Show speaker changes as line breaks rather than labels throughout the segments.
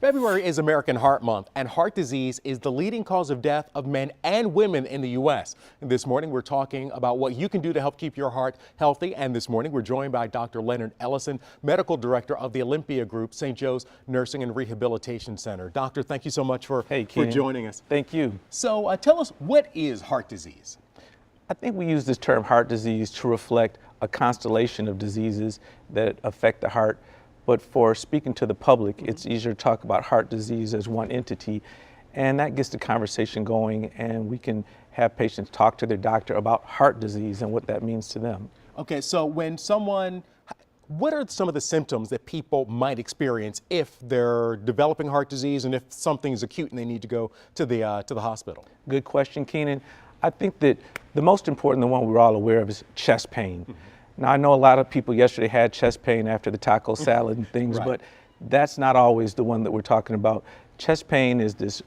February is American Heart Month, and heart disease is the leading cause of death of men and women in the U.S. And this morning, we're talking about what you can do to help keep your heart healthy. And this morning, we're joined by Dr. Leonard Ellison, Medical Director of the Olympia Group, St. Joe's Nursing and Rehabilitation Center. Doctor, thank you so much for joining us.
Thank you.
So tell us, what is heart disease?
I think we use this term heart disease to reflect a constellation of diseases that affect the heart. But for speaking to the public, it's easier to talk about heart disease as one entity, and that gets the conversation going, and we can have patients talk to their doctor about heart disease and what that means to them.
Okay, so what are some of the symptoms that people might experience if they're developing heart disease and if something's acute and they need to go to the hospital?
Good question, Keenan. I think that the most important, the one we're all aware of, is chest pain. Now, I know a lot of people yesterday had chest pain after the taco salad and things,
Right.
But that's not always the one that we're talking about. Chest pain is this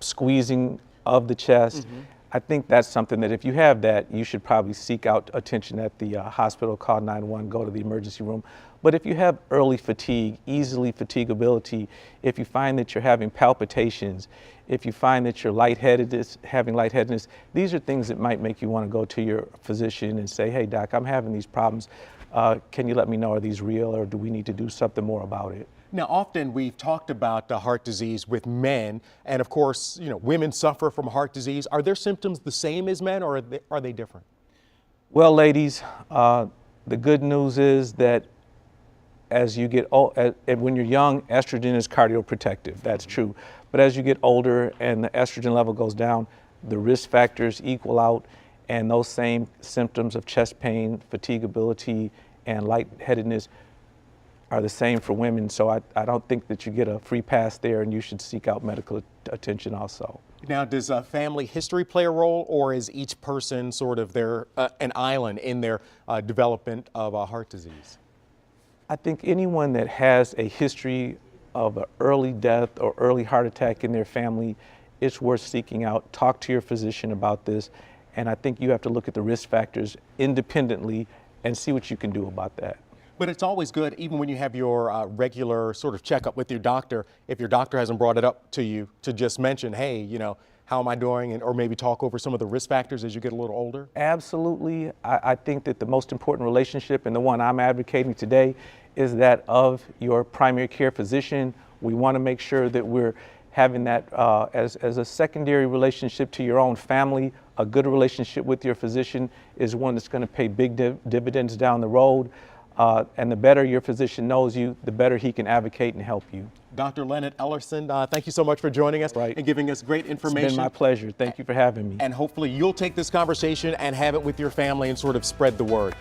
squeezing of the chest. I think that's something that if you have that, you should probably seek out attention at the hospital, call 911, go to the emergency room. But if you have early fatigue, easily fatigability, if you find that you're having palpitations, if you find that you're having lightheadedness, these are things that might make you want to go to your physician and say, hey, doc, I'm having these problems. Can you let me know, are these real, or do we need to do something more about it?
Now, often we've talked about heart disease with men, and of course, women suffer from heart disease. Are their symptoms the same as men, or are they different?
Well, ladies, the good news is that as you get old, when you're young, estrogen is cardioprotective. That's true. But as you get older and the estrogen level goes down, the risk factors equal out, and those same symptoms of chest pain, fatigability, and lightheadedness are the same for women. So I don't think that you get a free pass there, and you should seek out medical attention also.
Now, does family history play a role, or is each person sort of an island in their development of heart disease?
I think anyone that has a history of an early death or early heart attack in their family, it's worth seeking out. Talk to your physician about this, and I think you have to look at the risk factors independently and see what you can do about that.
But it's always good, even when you have your regular sort of checkup with your doctor, if your doctor hasn't brought it up to you, to just mention, hey, how am I doing? Or maybe talk over some of the risk factors as you get a little older?
Absolutely. I think that the most important relationship, and the one I'm advocating today, is that of your primary care physician. We want to make sure that we're having that as a secondary relationship to your own family. A good relationship with your physician is one that's going to pay big dividends down the road. And the better your physician knows you, the better he can advocate and help you.
Dr. Leonard Ellison, thank you so much for joining us and giving us great information.
It's been my pleasure. Thank you for having me.
And hopefully you'll take this conversation and have it with your family and sort of spread the word.